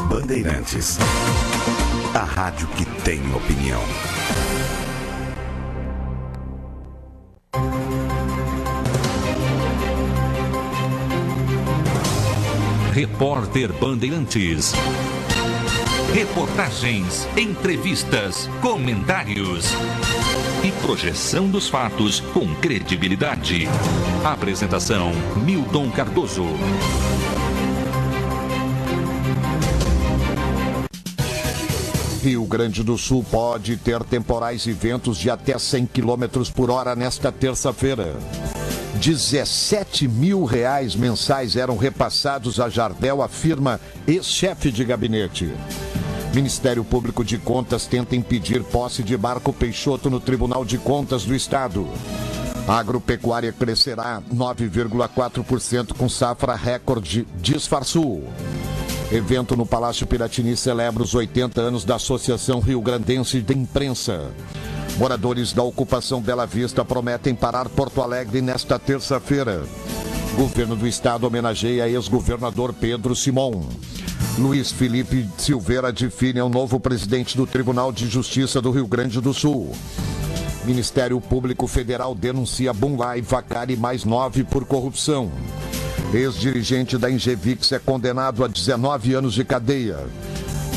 Bandeirantes, a rádio que tem opinião. Repórter Bandeirantes. Reportagens, entrevistas, comentários e projeção dos fatos com credibilidade. Apresentação: Milton Cardoso. Rio Grande do Sul pode ter temporais e ventos de até 100 km por hora nesta terça-feira. 17 mil reais mensais eram repassados a Jardel, afirma ex-chefe de gabinete. Ministério Público de Contas tenta impedir posse de Marco Peixoto no Tribunal de Contas do Estado. A agropecuária crescerá 9,4% com safra recorde, diz Farsul. Evento no Palácio Piratini celebra os 80 anos da Associação Rio Grandense de Imprensa. Moradores da ocupação Bela Vista prometem parar Porto Alegre nesta terça-feira. Governo do Estado homenageia ex-governador Pedro Simon. Luiz Felipe Silveira define o novo presidente do Tribunal de Justiça do Rio Grande do Sul. Ministério Público Federal denuncia Bunlai, Vacari mais 9 por corrupção. Ex-dirigente da Ingevix é condenado a 19 anos de cadeia.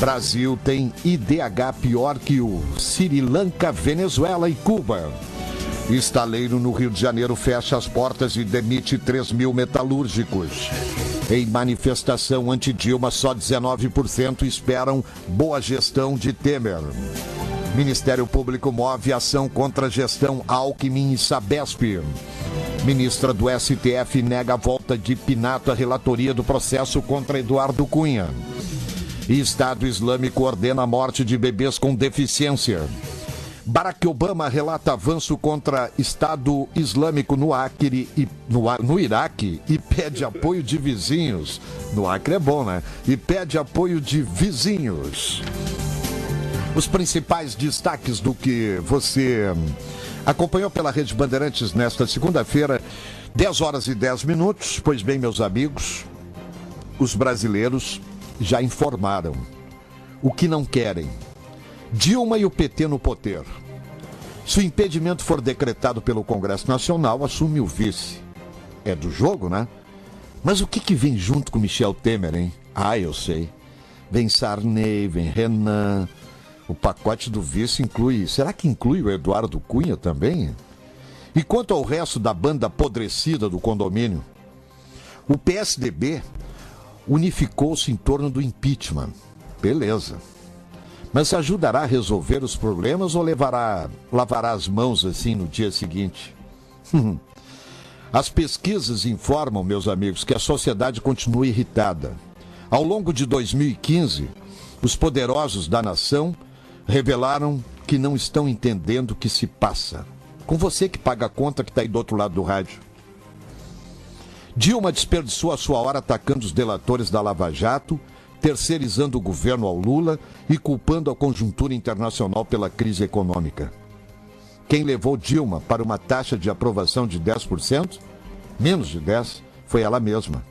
Brasil tem IDH pior que o Sri Lanka, Venezuela e Cuba. Estaleiro no Rio de Janeiro fecha as portas e demite 3 mil metalúrgicos. Em manifestação anti-Dilma, só 19% esperam boa gestão de Temer. Ministério Público move ação contra a gestão Alckmin e Sabesp. Ministra do STF nega a volta de Pinato à relatoria do processo contra Eduardo Cunha. E Estado Islâmico ordena a morte de bebês com deficiência. Barack Obama relata avanço contra Estado Islâmico no Acre e no Iraque e pede apoio de vizinhos. No Acre é bom, né? E pede apoio de vizinhos. Os principais destaques do que você acompanhou pela Rede Bandeirantes nesta segunda-feira, 10 horas e 10 minutos. Pois bem, meus amigos, os brasileiros já informaram o que não querem. Dilma e o PT no poder. Se o impedimento for decretado pelo Congresso Nacional, assume o vice. É do jogo, né? Mas o que vem junto com Michel Temer, hein? Ah, eu sei. Vem Sarney, vem Renan. O pacote do vice inclui... Será que inclui o Eduardo Cunha também? E quanto ao resto da banda apodrecida do condomínio? O PSDB unificou-se em torno do impeachment. Beleza. Mas ajudará a resolver os problemas ou lavará as mãos assim no dia seguinte? As pesquisas informam, meus amigos, que a sociedade continua irritada. Ao longo de 2015, os poderosos da nação revelaram que não estão entendendo o que se passa. Com você que paga a conta que está aí do outro lado do rádio. Dilma desperdiçou a sua hora atacando os delatores da Lava Jato, terceirizando o governo ao Lula e culpando a conjuntura internacional pela crise econômica. Quem levou Dilma para uma taxa de aprovação de 10%, menos de 10%, foi ela mesma.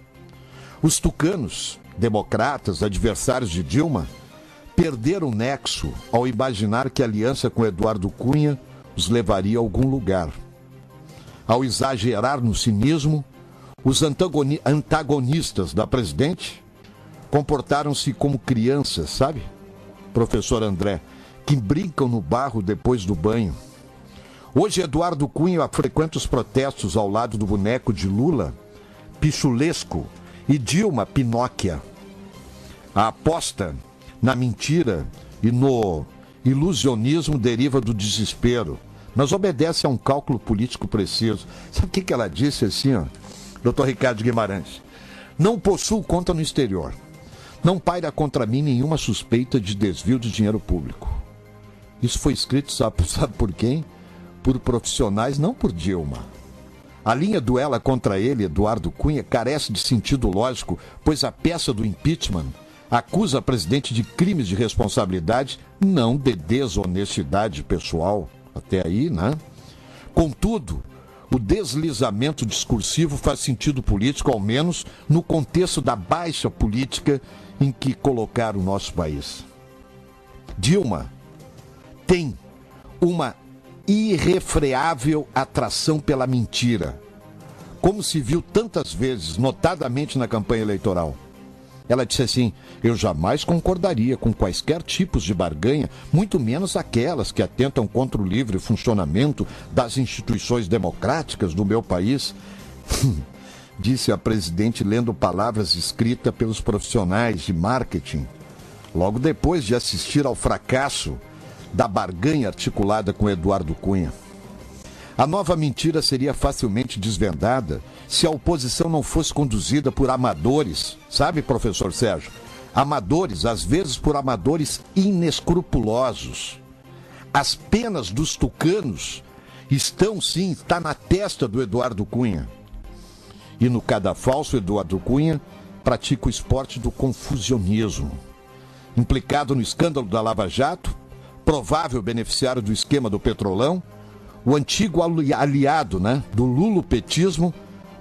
Os tucanos, democratas, adversários de Dilma, perderam o nexo ao imaginar que a aliança com Eduardo Cunha os levaria a algum lugar. Ao exagerar no cinismo, os antagonistas da presidente comportaram-se como crianças, sabe, professor André, que brincam no barro depois do banho. Hoje, Eduardo Cunha frequenta os protestos ao lado do boneco de Lula, Pichulesco, e Dilma, Pinóquia. A aposta na mentira e no ilusionismo deriva do desespero, mas obedece a um cálculo político preciso. Sabe o que ela disse assim, ó? Dr. Ricardo Guimarães? Não possuo conta no exterior. Não paira contra mim nenhuma suspeita de desvio de dinheiro público. Isso foi escrito, sabe por quem? Por profissionais, não por Dilma. A linha do ela contra ele, Eduardo Cunha, carece de sentido lógico, pois a peça do impeachment acusa a presidente de crimes de responsabilidade, não de desonestidade pessoal. Até aí, né? Contudo, o deslizamento discursivo faz sentido político, ao menos no contexto da baixa política em que colocaram o nosso país. Dilma tem uma irrefreável atração pela mentira, como se viu tantas vezes, notadamente na campanha eleitoral. Ela disse assim: eu jamais concordaria com quaisquer tipos de barganha, muito menos aquelas que atentam contra o livre funcionamento das instituições democráticas do meu país. Disse a presidente lendo palavras escritas pelos profissionais de marketing, logo depois de assistir ao fracasso da barganha articulada com Eduardo Cunha. A nova mentira seria facilmente desvendada se a oposição não fosse conduzida por amadores, sabe, professor Sérgio? Amadores, às vezes por amadores inescrupulosos. As penas dos tucanos está na testa do Eduardo Cunha. E no cadafalso, Eduardo Cunha pratica o esporte do confusionismo. Implicado no escândalo da Lava Jato, provável beneficiário do esquema do Petrolão, o antigo aliado, do lulopetismo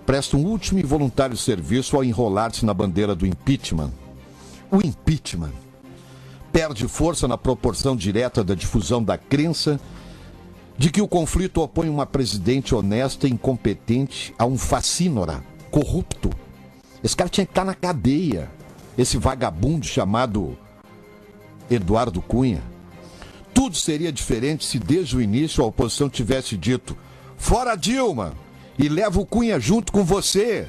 presta um último e voluntário serviço ao enrolar-se na bandeira do impeachment. O impeachment perde força na proporção direta da difusão da crença de que o conflito opõe uma presidente honesta e incompetente a um facínora, corrupto. Esse cara tinha que estar na cadeia, esse vagabundo chamado Eduardo Cunha. Tudo seria diferente se desde o início a oposição tivesse dito: fora Dilma e leva o Cunha junto com você.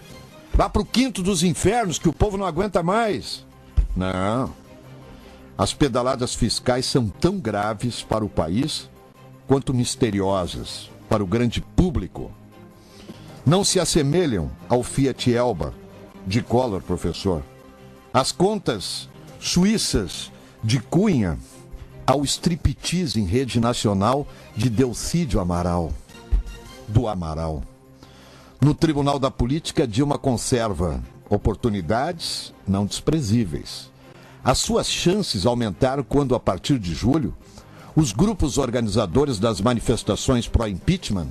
Vá para o quinto dos infernos que o povo não aguenta mais. Não. As pedaladas fiscais são tão graves para o país quanto misteriosas para o grande público. Não se assemelham ao Fiat Elba de Collor, professor. As contas suíças de Cunha ao striptease em rede nacional de Delcídio Amaral, do Amaral. No Tribunal da Política, Dilma conserva oportunidades não desprezíveis. As suas chances aumentaram quando, a partir de julho, os grupos organizadores das manifestações pró-impeachment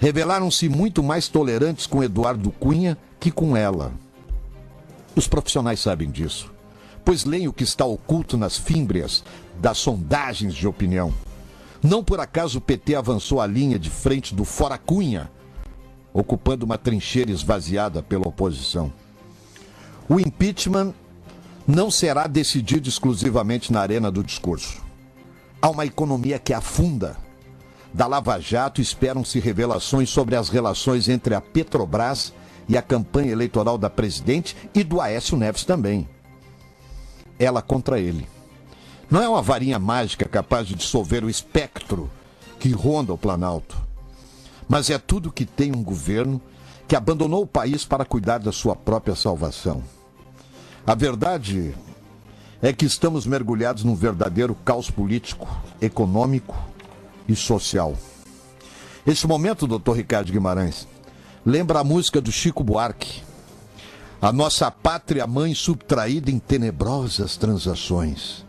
revelaram-se muito mais tolerantes com Eduardo Cunha que com ela. Os profissionais sabem disso, pois leem o que está oculto nas fímbrias das sondagens de opinião. Não por acaso o PT avançou a linha de frente do Fora Cunha, ocupando uma trincheira esvaziada pela oposição. O impeachment não será decidido exclusivamente na arena do discurso. Há uma economia que afunda. Da Lava Jato esperam-se revelações sobre as relações entre a Petrobras e a campanha eleitoral da presidente e do Aécio Neves também. Ela contra ele. Não é uma varinha mágica capaz de dissolver o espectro que ronda o Planalto, mas é tudo que tem um governo que abandonou o país para cuidar da sua própria salvação. A verdade é que estamos mergulhados num verdadeiro caos político, econômico e social. Esse momento, doutor Ricardo Guimarães, lembra a música do Chico Buarque. A nossa pátria mãe subtraída em tenebrosas transações.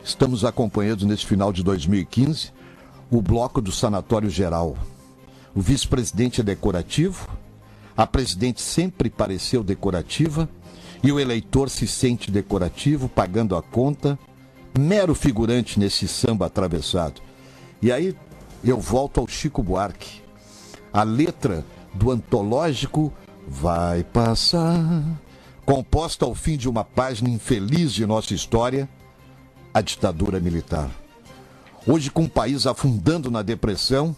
Estamos acompanhando neste final de 2015 o bloco do Sanatório Geral. O vice-presidente é decorativo, a presidente sempre pareceu decorativa e o eleitor se sente decorativo, pagando a conta, mero figurante nesse samba atravessado. E aí eu volto ao Chico Buarque. A letra do antológico Vai Passar, composta ao fim de uma página infeliz de nossa história, a ditadura militar. Hoje, com o país afundando na depressão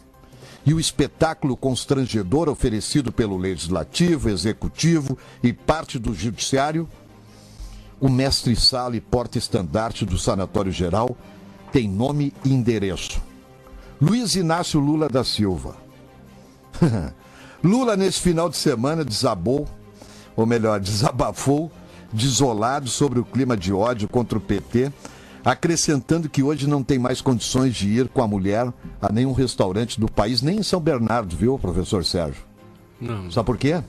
e o espetáculo constrangedor oferecido pelo Legislativo, Executivo e parte do Judiciário, o mestre-sala e porta-estandarte do Sanatório Geral tem nome e endereço: Luiz Inácio Lula da Silva. Lula, nesse final de semana, desabafou, desolado sobre o clima de ódio contra o PT, acrescentando que hoje não tem mais condições de ir com a mulher a nenhum restaurante do país, nem em São Bernardo, viu, professor Sérgio? Não. Sabe por quê?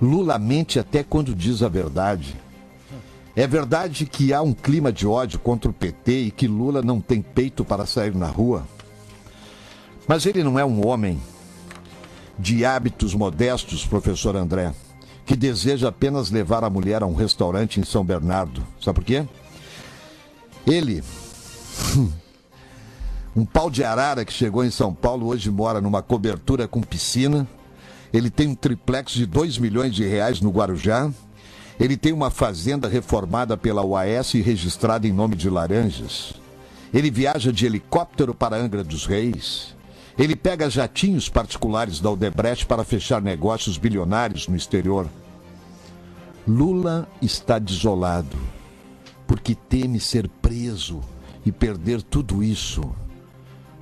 Lula mente até quando diz a verdade. É verdade que há um clima de ódio contra o PT e que Lula não tem peito para sair na rua. Mas ele não é um homem de hábitos modestos, professor André, que deseja apenas levar a mulher a um restaurante em São Bernardo. Sabe por quê? Ele, um pau de arara que chegou em São Paulo, hoje mora numa cobertura com piscina. Ele tem um triplex de 2 milhões de reais no Guarujá. Ele tem uma fazenda reformada pela UAS e registrada em nome de Laranjas. Ele viaja de helicóptero para Angra dos Reis. Ele pega jatinhos particulares da Odebrecht para fechar negócios bilionários no exterior. Lula está desolado, porque teme ser preso e perder tudo isso.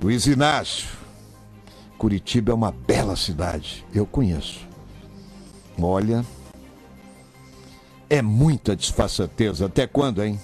Luiz Inácio, Curitiba é uma bela cidade, eu conheço. Olha, é muita disfarçatez. Até quando, hein?